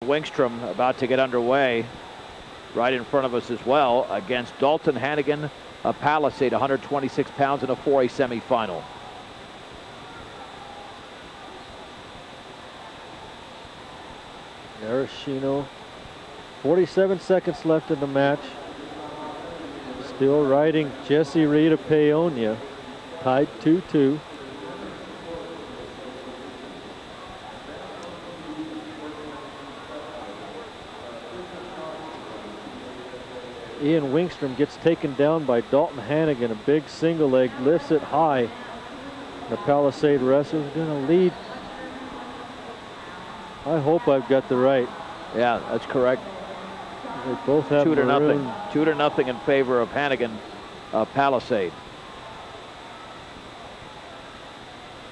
Wingstrom about to get underway right in front of us as well against Dalton Hannigan, a Palisade, 126 pounds in a 4A semifinal. Arashino, 47 seconds left in the match. Still riding Jesse Reed of Paonia, tied 2-2. Ian Wingstrom gets taken down by Dalton Hannigan. A big single leg, lifts it high. The Palisade wrestler is going to lead. I hope I've got the right. Yeah, that's correct. They both have 2-0. 2-0 in favor of Hannigan, Palisade.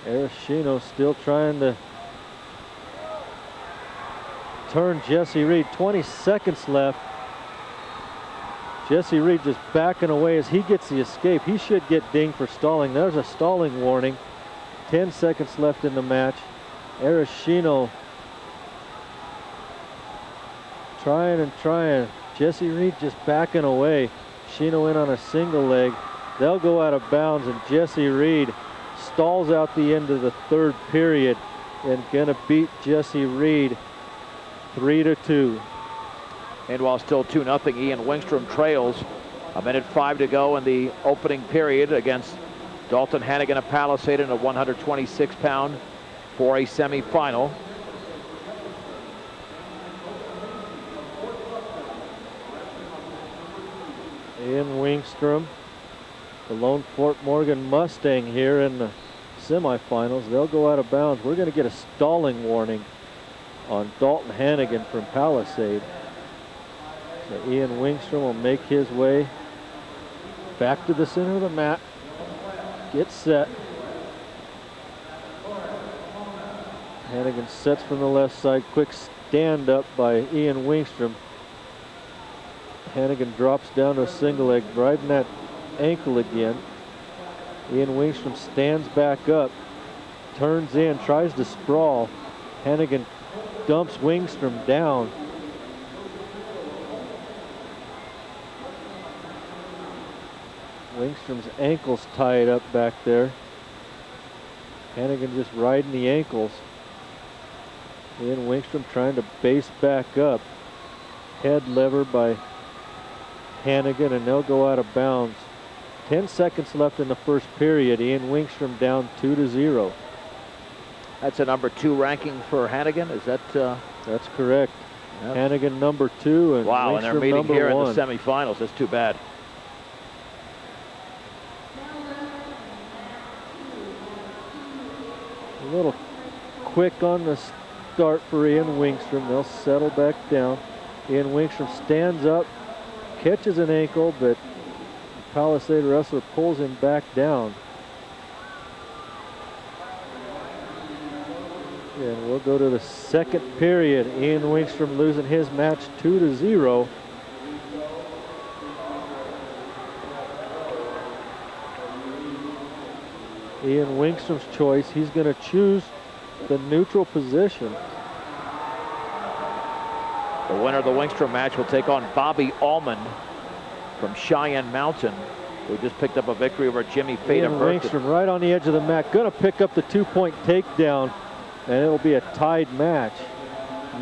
Arashino still trying to turn Jesse Reed. 20 seconds left. Jesse Reed just backing away as he gets the escape. He should get dinged for stalling. There's a stalling warning. 10 seconds left in the match. Arashino trying and trying. Jesse Reed just backing away. Shino in on a single leg. They'll go out of bounds, and Jesse Reed stalls out the end of the third period and gonna beat Jesse Reed 3-2. And while still 2-0, Ian Wingstrom trails. 1:05 to go in the opening period against Dalton Hannigan of Palisade in a 126-pound 4A semifinal. Ian Wingstrom, the lone Fort Morgan Mustang here in the semifinals. They'll go out of bounds. We're going to get a stalling warning on Dalton Hannigan from Palisade. So Ian Wingstrom will make his way back to the center of the mat. Get set. Hannigan sets from the left side. Quick stand up by Ian Wingstrom. Hannigan drops down to a single leg, riding that ankle again. Ian Wingstrom stands back up, turns in, tries to sprawl. Hannigan dumps Wingstrom down. Wingstrom's ankle's tied up back there. Hannigan just riding the ankles. Ian Wingstrom trying to base back up. Head lever by Hannigan, and they'll go out of bounds. 10 seconds left in the first period. Ian Wingstrom down 2-0. That's a number 2 ranking for Hannigan. Is that? That's correct. Yep. Hannigan number 2 and wow, Wingstrom and they're meeting number here 1. in the semifinals. That's too bad. A little quick on the start for Ian Wingstrom. They'll settle back down. Ian Wingstrom stands up, catches an ankle, but the Palisade wrestler pulls him back down. And we'll go to the second period. Ian Wingstrom losing his match 2-0. Ian Wingstrom's choice, he's going to choose the neutral position. The winner of the Wingstrom match will take on Bobby Allman from Cheyenne Mountain, who just picked up a victory over Jimmy Fata. Ian Wingstrom right on the edge of the mat, going to pick up the 2-point takedown, and it'll be a tied match.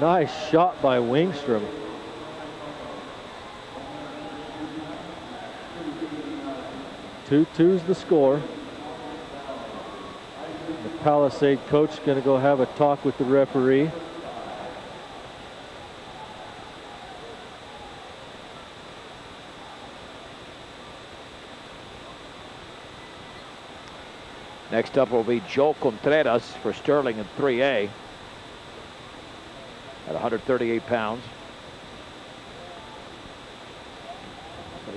Nice shot by Wingstrom. Two-two's the score. The Palisade coach going to go have a talk with the referee. Next up will be Joe Contreras for Sterling in 3A at 138 pounds.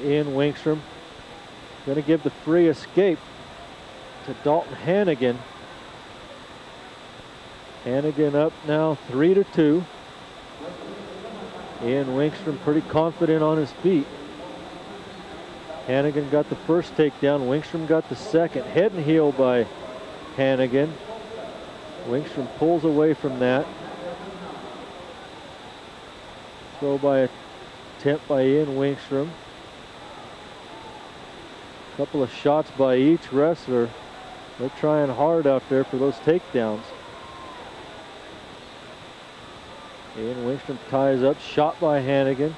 Ian Wingstrom going to give the free escape to Dalton Hannigan. Hannigan up now 3-2. Ian Wingstrom pretty confident on his feet. Hannigan got the first takedown. Wingstrom got the second. Head and heel by Hannigan. Wingstrom pulls away from that. Throw by attempt by Ian Wingstrom. Couple of shots by each wrestler. They're trying hard out there for those takedowns. Ian Wingstrom ties up, shot by Hannigan.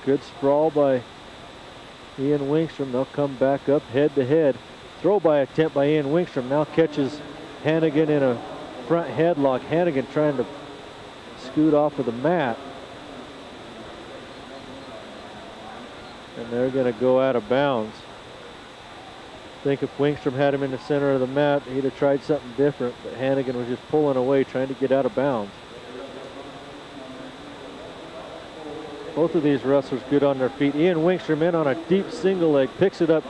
Good sprawl by Ian Wingstrom. They'll come back up head to head. Throw by attempt by Ian Wingstrom. Now catches Hannigan in a front headlock. Hannigan trying to scoot off of the mat. And they're going to go out of bounds. I think if Wingstrom had him in the center of the mat, he'd have tried something different, but Hannigan was just pulling away, trying to get out of bounds. Both of these wrestlers good on their feet. Ian Wingstrom in on a deep single leg, picks it up,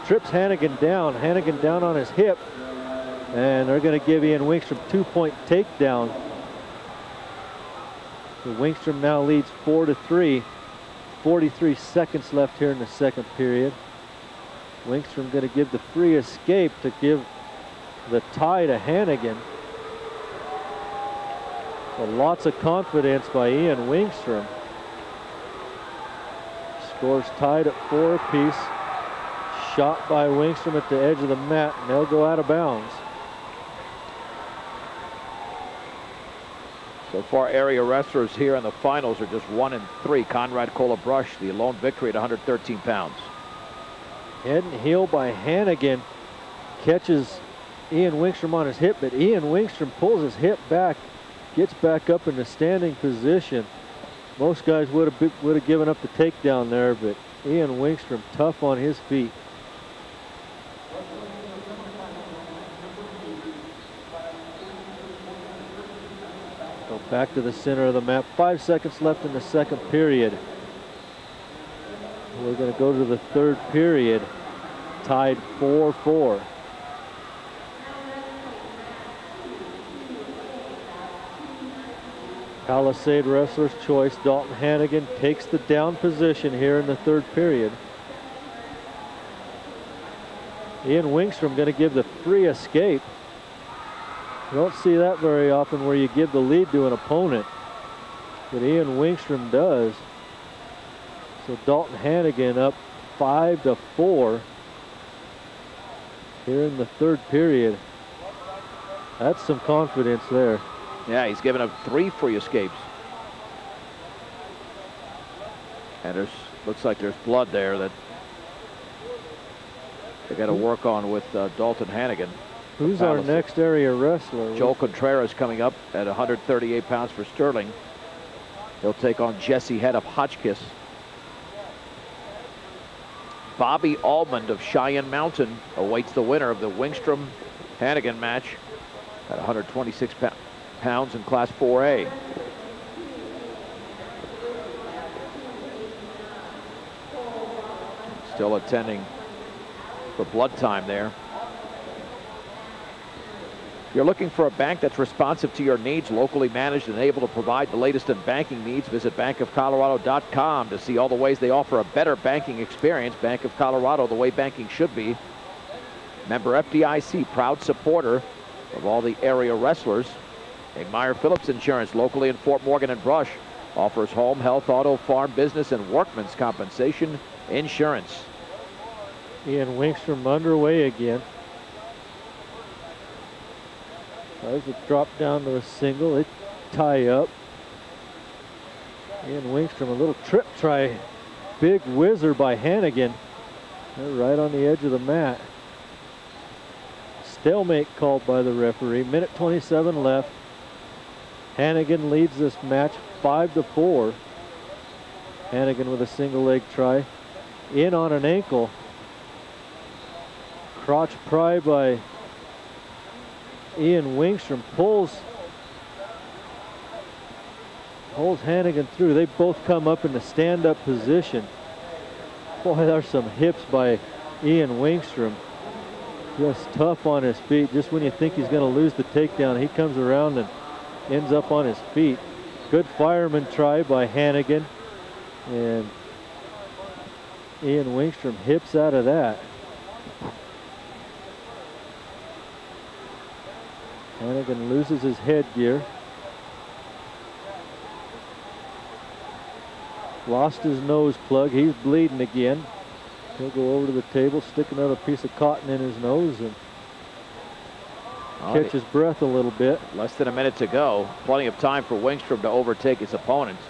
trips Hannigan down on his hip, and they're going to give Ian Wingstrom 2-point takedown. So Wingstrom now leads 4-3. 43 seconds left here in the second period. Wingstrom going to give the free escape to give the tie to Hannigan. So lots of confidence by Ian Wingstrom. Scores tied at 4 apiece. Shot by Wingstrom at the edge of the mat, and they'll go out of bounds. So far, area wrestlers here in the finals are just 1-3. Conrad Colabrush, the lone victory at 113 pounds. Head and heel by Hannigan. Catches Ian Wingstrom on his hip, but Ian Wingstrom pulls his hip back, gets back up in the standing position. Most guys would have given up the takedown there, but Ian Wingstrom tough on his feet. Go back to the center of the mat. 5 seconds left in the second period. We're going to go to the third period, tied 4-4. Palisade wrestler's choice. Dalton Hannigan takes the down position here in the third period. Ian Wingstrom going to give the free escape. You don't see that very often where you give the lead to an opponent, but Ian Wingstrom does. So Dalton Hannigan up 5-4 here in the third period. That's some confidence there. Yeah, he's given up 3 free escapes. And looks like there's blood there that they got to work on with Dalton Hannigan. Who's our next area wrestler? Joel Contreras coming up at 138 pounds for Sterling. He'll take on Jesse Head of Hotchkiss. Bobby Almond of Cheyenne Mountain awaits the winner of the Wingstrom-Hannigan match at 126 pounds in Class 4A. Still attending for blood time there. You're looking for a bank that's responsive to your needs, locally managed and able to provide the latest in banking needs. Visit bankofcolorado.com to see all the ways they offer a better banking experience. Bank of Colorado, the way banking should be. Member FDIC, proud supporter of all the area wrestlers. A Meyer Phillips Insurance, locally in Fort Morgan and Brush, offers home, health, auto, farm, business, and workman's compensation insurance. Ian Wingstrom underway again. Tries to drop down to a single. They tie up. Ian Wingstrom, a little trip try. Big whizzer by Hannigan. They're right on the edge of the mat. Stalemate called by the referee. Minute 27 left. Hannigan leads this match 5-4. Hannigan with a single leg try. In on an ankle. Crotch pry by Ian Wingstrom, pulls Hannigan through. They both come up in the stand-up position. Boy, there's some hips by Ian Wingstrom. Just tough on his feet. Just when you think he's going to lose the takedown, he comes around and ends up on his feet. Good fireman try by Hannigan. And Ian Wingstrom hips out of that. Hannigan loses his headgear. Lost his nose plug. He's bleeding again. He'll go over to the table, stick another piece of cotton in his nose, and catch his breath a little bit. Less than a minute to go. Plenty of time for Wingstrom to overtake his opponents.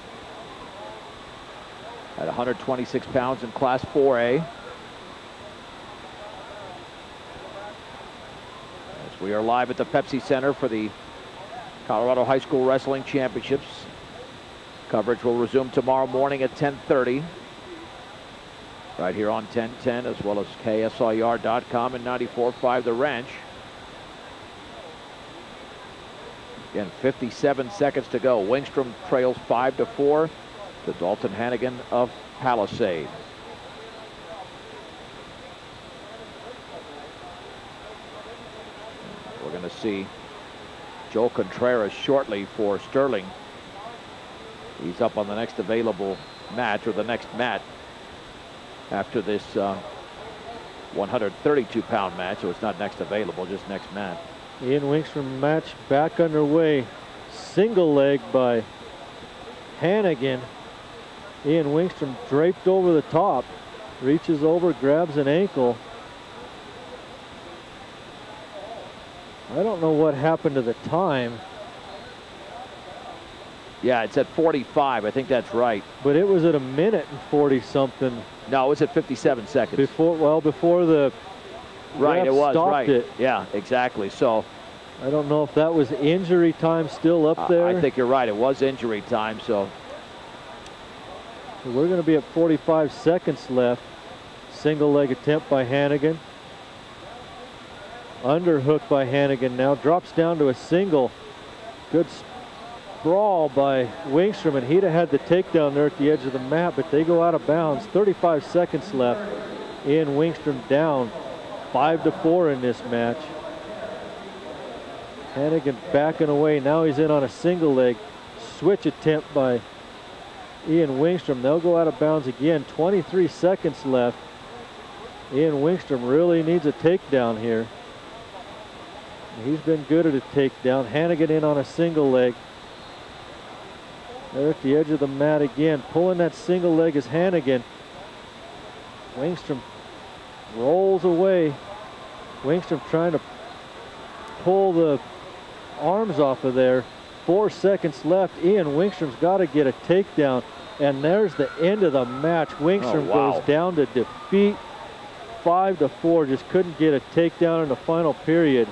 At 126 pounds in Class 4A. As we are live at the Pepsi Center for the Colorado High School Wrestling Championships. Coverage will resume tomorrow morning at 10:30. Right here on 1010, as well as KSIR.com and 94.5 The Ranch. Again, 57 seconds to go. Wingstrom trails 5-4 to Dalton Hannigan of Palisade. We're going to see Joe Contreras shortly for Sterling. He's up on the next available match, or the next mat, after this 132-pound match. So it's not next available, just next mat. Ian Wingstrom match back underway. Single leg by Hannigan. Ian Wingstrom draped over the top. Reaches over, grabs an ankle. I don't know what happened to the time. Yeah, it's at 45. I think that's right. But it was at 1:40 something. No, it was at 57 seconds. Before the right, it was stopped right. It. Yeah, exactly. So I don't know if that was injury time still up there. I think you're right. It was injury time. So we're going to be at 45 seconds left. Single leg attempt by Hannigan. Underhook by Hannigan now. Drops down to a single. Good sprawl by Wingstrom, and he'd have had the takedown there at the edge of the mat, but they go out of bounds. 35 seconds left. Ian Wingstrom down 5-4 in this match. Hannigan backing away. Now he's in on a single leg. Switch attempt by Ian Wingstrom. They'll go out of bounds again. 23 seconds left. Ian Wingstrom really needs a takedown here. He's been good at a takedown. Hannigan in on a single leg. They're at the edge of the mat again. Pulling that single leg is Hannigan. Wingstrom rolls away. Wingstrom trying to pull the arms off of there. 4 seconds left. Ian Wingstrom's got to get a takedown. And there's the end of the match. Wingstrom goes down to defeat. 5-4. Just couldn't get a takedown in the final period.